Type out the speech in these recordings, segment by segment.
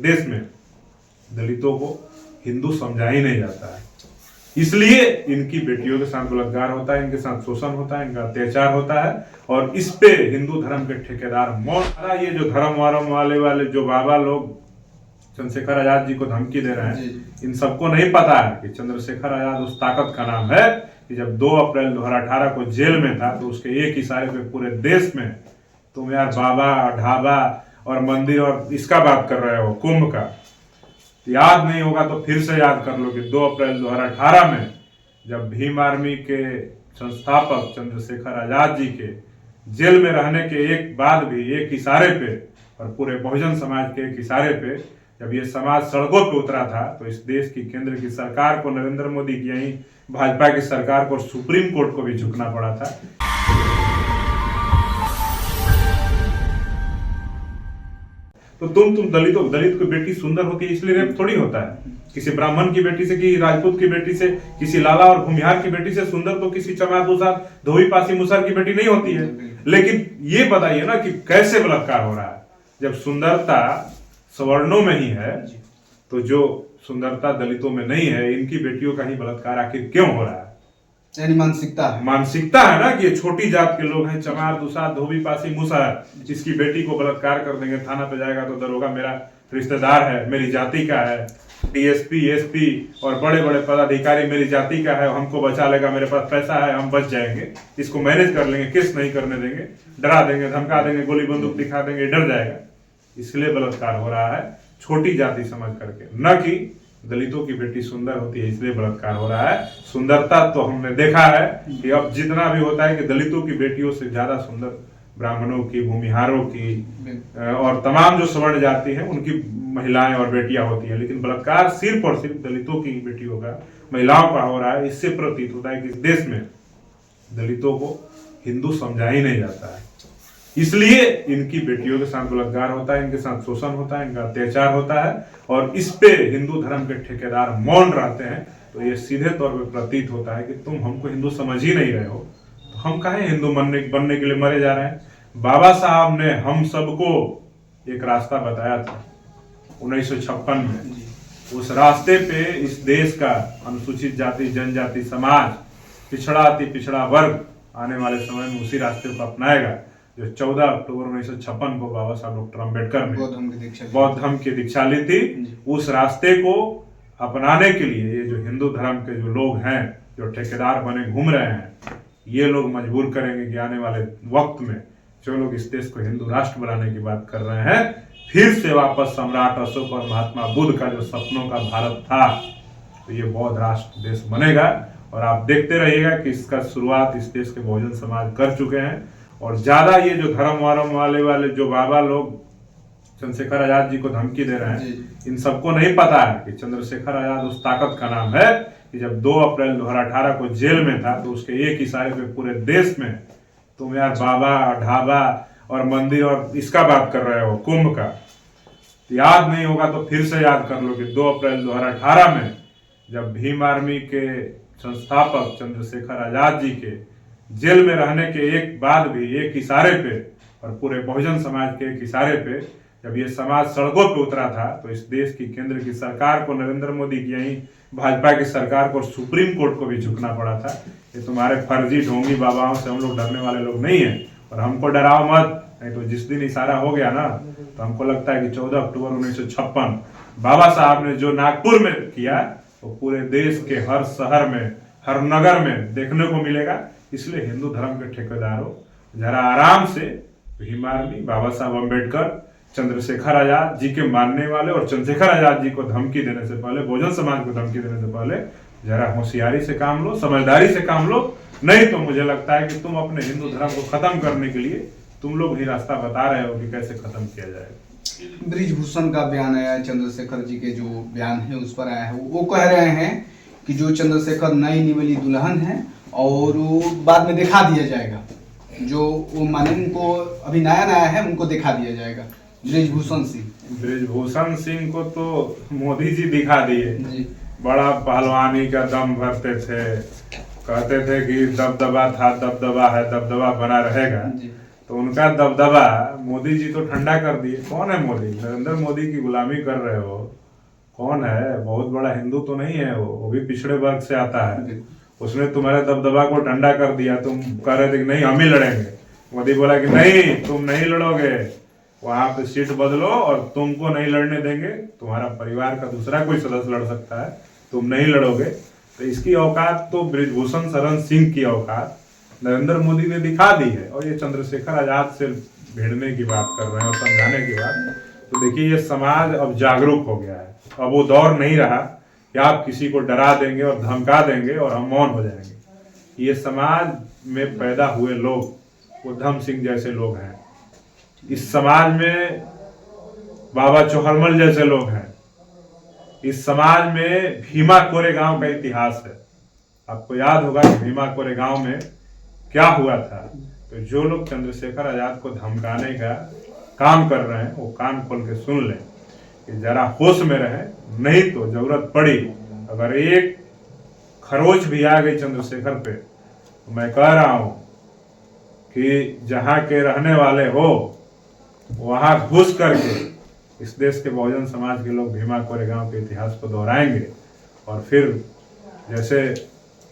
देश में दलितों को हिंदू समझा ही नहीं जाता है। इसलिए इनकी बेटियों के साथ बलात्कार होता है, इनके साथ शोषण होता है, इनका अत्याचार होता है और इस पे हिंदू धर्म के ठेकेदार मौत। ये जो धर्म वाले जो बाबा लोग चंद्रशेखर आजाद जी को धमकी दे रहे हैं, इन सबको नहीं पता है कि चंद्रशेखर आजाद उस ताकत का नाम है कि जब 2 अप्रैल 2018 को जेल में था तो उसके एक इशारे पे पूरे देश में तुम यार बाबा ढाबा और मंदिर और इसका बात कर रहे हो, कुंभ का। याद नहीं होगा तो फिर से याद कर लो कि 2 अप्रैल 2018 में जब भीम आर्मी के संस्थापक चंद्रशेखर आजाद जी के जेल में रहने के एक बाद भी एक इशारे पे और पूरे बहुजन समाज के एक इशारे पे जब ये समाज सड़कों पे उतरा था तो इस देश की केंद्र की सरकार को, नरेंद्र मोदी की, यही भाजपा की सरकार को, सुप्रीम कोर्ट को भी झुकना पड़ा था। तो तुम दलित की बेटी सुंदर होती है इसलिए रेप थोड़ी होता है। किसी ब्राह्मण की बेटी से, किसी राजपूत की बेटी से, किसी लाला और भूमिहार की बेटी से सुंदर तो किसी चमार दुसार धोबी पासी मुसर की बेटी नहीं होती है। लेकिन ये बताइए ना कि कैसे बलात्कार हो रहा है। जब सुंदरता सवर्णों में ही है तो जो सुंदरता दलितों में नहीं है, इनकी बेटियों का ही बलात्कार आखिर क्यों हो रहा है? यानी मानसिकता है ना कि ये छोटी जात के लोग हैं, चमार दुसार धोबी पासी मुसहर, जिसकी बेटी को बलात्कार कर देंगे, थाना पे जाएगा तो दरोगा मेरा रिश्तेदार है, मेरी जाति का है, डीएसपी एसपी और बड़े बड़े पदाधिकारी मेरी जाति का है, हमको बचा लेगा, मेरे पास पैसा है, हम बच जाएंगे, इसको मैनेज कर लेंगे, केस नहीं करने देंगे, डरा देंगे, धमका देंगे, गोली बंदूक दिखा देंगे, डर जाएगा। इसलिए बलात्कार हो रहा है छोटी जाति समझ करके, न कि दलितों की बेटी सुंदर होती है इसलिए बलात्कार हो रहा है। सुंदरता तो हमने देखा है कि अब जितना भी होता है कि दलितों की बेटियों से ज्यादा सुंदर ब्राह्मणों की, भूमिहारों की और तमाम जो स्वर्ण जाति है उनकी महिलाएं और बेटियां होती है। लेकिन बलात्कार सिर्फ और सिर्फ दलितों की बेटियों का, महिलाओं का हो रहा है। इससे प्रतीत होता है कि इस देश में दलितों को हिंदू समझा ही नहीं जाता है। इसलिए इनकी बेटियों के साथ बलात्कार होता है, इनके साथ शोषण होता है, इनका अत्याचार होता है और इस पे हिंदू धर्म के ठेकेदार मौन रहते हैं। तो ये सीधे तौर पे प्रतीत होता है कि तुम हमको हिंदू समझ ही नहीं रहे हो, तो हम काहे हिंदू बनने के लिए मरे जा रहे हैं। बाबा साहब ने हम सबको एक रास्ता बताया था 1956 में। उस रास्ते पे इस देश का अनुसूचित जाति जनजाति समाज, पिछड़ा अति पिछड़ा वर्ग आने वाले समय में उसी रास्ते को अपनाएगा जो 14 अक्टूबर 1956 को बाबा साहब डॉक्टर अम्बेडकर ने बौद्ध धर्म की दीक्षा ली थी। उस रास्ते को अपनाने के लिए ये जो हिंदू धर्म के जो लोग हैं, जो ठेकेदार बने घूम रहे हैं, ये लोग मजबूर करेंगे कि आने वाले वक्त में जो लोग इस देश को हिंदू राष्ट्र बनाने की बात कर रहे हैं, फिर से वापस सम्राट अशोक और महात्मा बुद्ध का जो सपनों का भारत था, तो ये बौद्ध राष्ट्र देश बनेगा। और आप देखते रहिएगा कि इसका शुरुआत इस देश के बहुजन समाज कर चुके हैं। और ज्यादा ये जो धर्म वाले जो बाबा लोग चंद्रशेखर आजाद जी को धमकी दे रहे हैं, इन सबको नहीं पता है कि चंद्रशेखर आजाद उस ताकत का नाम है कि जब 2 अप्रैल 2018 को जेल में था तो उसके एक इशारे पे पूरे देश में तुम यार बाबा ढाबा और मंदिर और इसका बात कर रहे हो, कुंभ का। याद नहीं होगा तो फिर से याद कर लो कि 2 अप्रैल 2018 में जब भीम आर्मी के संस्थापक चंद्रशेखर आजाद जी के जेल में रहने के एक बाद भी एक इशारे पे और पूरे बहुजन समाज के एक इशारे पे जब ये समाज सड़कों पे उतरा था तो इस देश की केंद्र की सरकार को, नरेंद्र मोदी की, यही भाजपा की सरकार को, सुप्रीम कोर्ट को भी झुकना पड़ा था। ये तुम्हारे फर्जी ढोंगी बाबाओं से हम लोग डरने वाले लोग नहीं है और हमको डराओ मत, नहीं तो जिस दिन इशारा हो गया ना तो हमको लगता है कि 14 अक्टूबर 1956 बाबा साहब ने जो नागपुर में किया वो पूरे देश के हर शहर में, हर नगर में देखने को मिलेगा। इसलिए हिंदू धर्म के ठेकेदारों जरा आराम से भीम आर्मी, बाबा साहब अम्बेडकर, चंद्रशेखर आजाद जी के मानने वाले और चंद्रशेखर आजाद जी को धमकी देने से पहले, बहुजन समाज को धमकी देने से पहले जरा होशियारी से काम लो, समझदारी से काम लो। नहीं तो मुझे लगता है कि तुम अपने हिंदू धर्म को खत्म करने के लिए तुम लोग ही रास्ता बता रहे हो कि कैसे खत्म किया जाएगा। ब्रिजभूषण का बयान आया, चंद्रशेखर जी के जो बयान है उस पर आया है। वो कह रहे हैं कि जो चंद्रशेखर नई निवली दुल्हन है और वो बाद में दिखा दिया जाएगा, जो वो माने उनको अभी नया है उनको दिखा दिया जाएगा। ब्रिजभूषण सिंह को तो मोदी जी दिखा दिए, बड़ा पहलवानी का दम भरते थे, कहते थे कि दबदबा था, दबदबा है, दबदबा बना रहेगा। तो उनका दबदबा मोदी जी तो ठंडा कर दिए। कौन है मोदी? नरेंद्र मोदी की गुलामी कर रहे हो। कौन है? बहुत बड़ा हिंदू तो नहीं है वो भी पिछड़े वर्ग से आता है। उसने तुम्हारे दबदबा को ठंडा कर दिया। तुम कह रहे थे कि नहीं हम ही लड़ेंगे, मोदी बोला कि नहीं तुम नहीं लड़ोगे, वहां पे सीट बदलो और तुमको नहीं लड़ने देंगे, तुम्हारा परिवार का दूसरा कोई सदस्य लड़ सकता है, तुम नहीं लड़ोगे। तो इसकी औकात तो बृजभूषण शरण सिंह की औकात नरेंद्र मोदी ने दिखा दी है। और ये चंद्रशेखर आजाद से भिड़ने की बात कर रहे हैं और समझाने की बात। तो देखिए ये समाज अब जागरूक हो गया है। अब वो दौर नहीं रहा कि आप किसी को डरा देंगे और धमका देंगे और हम मौन हो जाएंगे। ये समाज में पैदा हुए लोग उधम सिंह जैसे लोग हैं, इस समाज में बाबा चौहरमल जैसे लोग हैं, इस समाज में भीमा कोरेगांव का इतिहास है। आपको याद होगा कि भीमा कोरेगांव में क्या हुआ था। तो जो लोग चंद्रशेखर आजाद को धमकाने का काम कर रहे हैं वो कान खोल के सुन लें कि जरा होश में रहें, नहीं तो जरूरत पड़ी अगर एक खरोच भी आ गई चंद्रशेखर पे तो मैं कह रहा हूं कि जहां के रहने वाले हो वहां घुस करके इस देश के बहुजन समाज के लोग भीमा कोरेगांव के इतिहास को दोहराएंगे। और फिर जैसे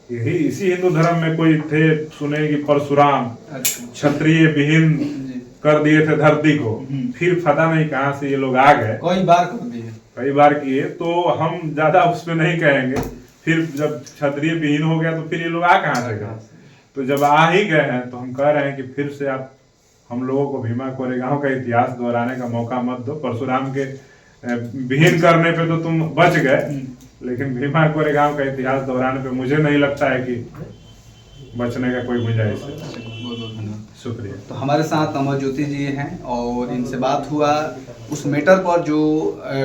यही इसी हिंदू धर्म में कोई थे सुने कि परशुराम क्षत्रिय विहीन कर दिए थे धरती को, फिर पता नहीं कहां से ये लोग आ गए, कई बार कर दिए, कई बार किए। तो हम ज्यादा उसमें नहीं कहेंगे। फिर जब क्षत्रिय विहीन हो गया तो फिर ये लोग आ कहां से गए? तो जब आ ही गए हैं तो हम कह रहे हैं कि फिर से आप हम लोगों को भीमा कोरेगांव का इतिहास दोहराने का मौका मत दो। परशुराम के विहीन करने पे तो तुम बच गए, लेकिन भीमा कोरेगांव का इतिहास दोहराने पे मुझे नहीं लगता है कि बचने का कोई गुंजाइश है। बहुत बहुत धन्यवाद, शुक्रिया। तो हमारे साथ अमर ज्योति जी हैं और इनसे बात हुआ उस मैटर पर जो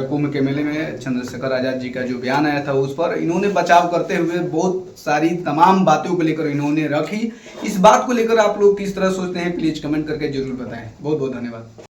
कुंभ के मेले में चंद्रशेखर आजाद जी का जो बयान आया था उस पर इन्होंने बचाव करते हुए बहुत सारी तमाम बातों को लेकर इन्होंने रखी। इस बात को लेकर आप लोग किस तरह सोचते हैं प्लीज कमेंट करके जरूर बताएं। बहुत बहुत धन्यवाद।